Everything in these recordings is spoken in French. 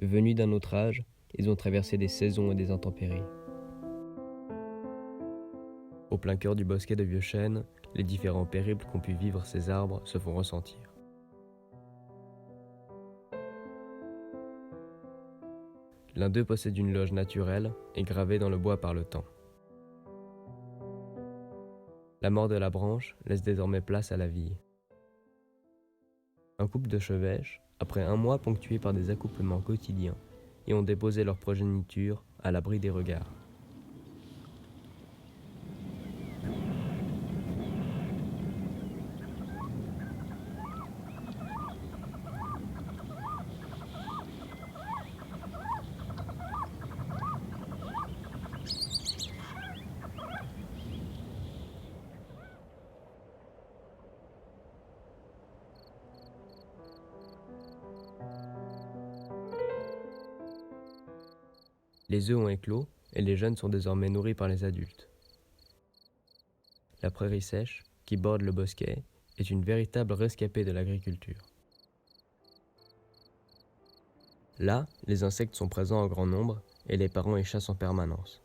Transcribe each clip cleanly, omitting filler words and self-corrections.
Venus d'un autre âge, ils ont traversé des saisons et des intempéries. Au plein cœur du bosquet de vieux chênes, les différents périples qu'ont pu vivre ces arbres se font ressentir. L'un d'eux possède une loge naturelle et gravée dans le bois par le temps. La mort de la branche laisse désormais place à la vie. Un couple de chevêches, après un mois ponctué par des accouplements quotidiens, y ont déposé leur progéniture à l'abri des regards. Les œufs ont éclos et les jeunes sont désormais nourris par les adultes. La prairie sèche, qui borde le bosquet, est une véritable rescapée de l'agriculture. Là, les insectes sont présents en grand nombre et les parents y chassent en permanence.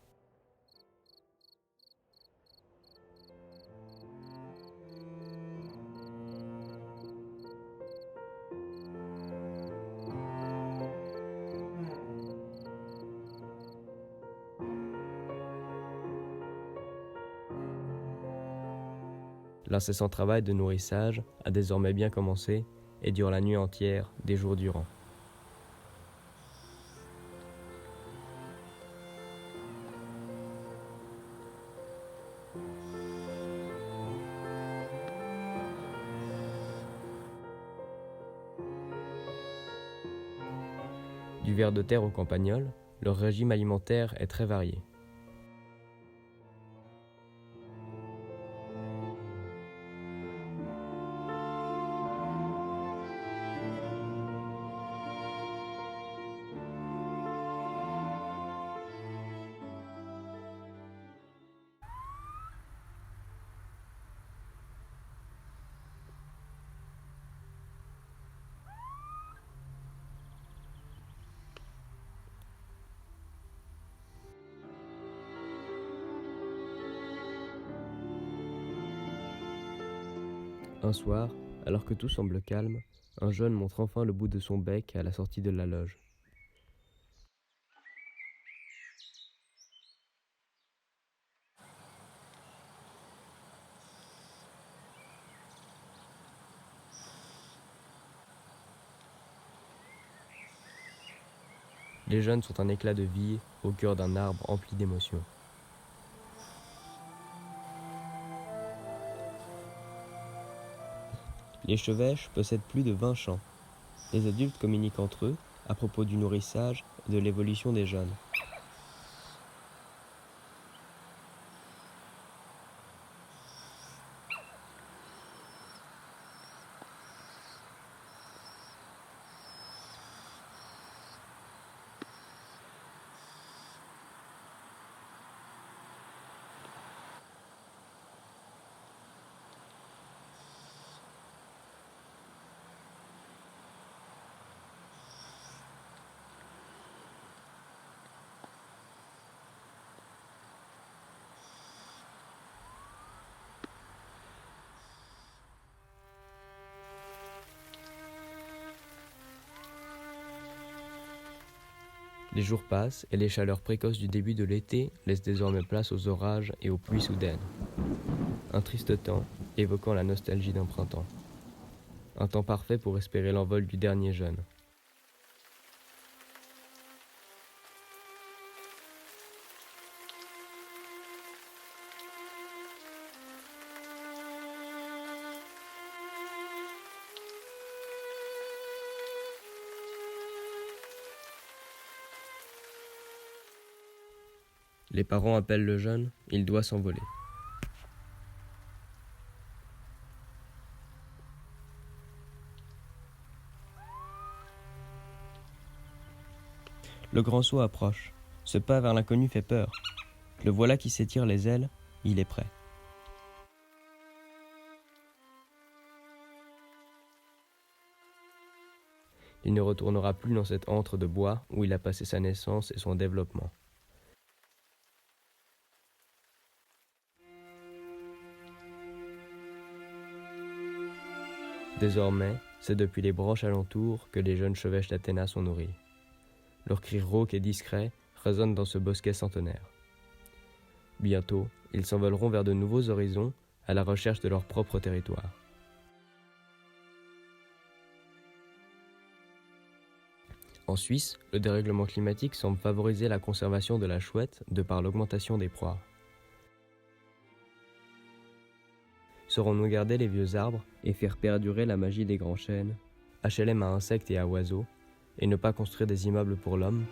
L'incessant travail de nourrissage a désormais bien commencé et dure la nuit entière, des jours durant. Du ver de terre aux campagnols, leur régime alimentaire est très varié. Un soir, alors que tout semble calme, un jeune montre enfin le bout de son bec à la sortie de la loge. Les jeunes sont un éclat de vie au cœur d'un arbre empli d'émotions. Les chevêches possèdent plus de 20 champs. Les adultes communiquent entre eux à propos du nourrissage et de l'évolution des jeunes. Les jours passent et les chaleurs précoces du début de l'été laissent désormais place aux orages et aux pluies soudaines. Un triste temps, évoquant la nostalgie d'un printemps. Un temps parfait pour espérer l'envol du dernier jeune. Les parents appellent le jeune, il doit s'envoler. Le grand saut approche. Ce pas vers l'inconnu fait peur. Le voilà qui s'étire les ailes, il est prêt. Il ne retournera plus dans cet antre de bois où il a passé sa naissance et son développement. Désormais, c'est depuis les branches alentours que les jeunes chevêches d'Athéna sont nourris. Leurs cris rauques et discrets résonnent dans ce bosquet centenaire. Bientôt, ils s'envoleront vers de nouveaux horizons à la recherche de leur propre territoire. En Suisse, le dérèglement climatique semble favoriser la conservation de la chouette de par l'augmentation des proies. Saurons-nous garder les vieux arbres et faire perdurer la magie des grands chênes, HLM à insectes et à oiseaux, et ne pas construire des immeubles pour l'homme ?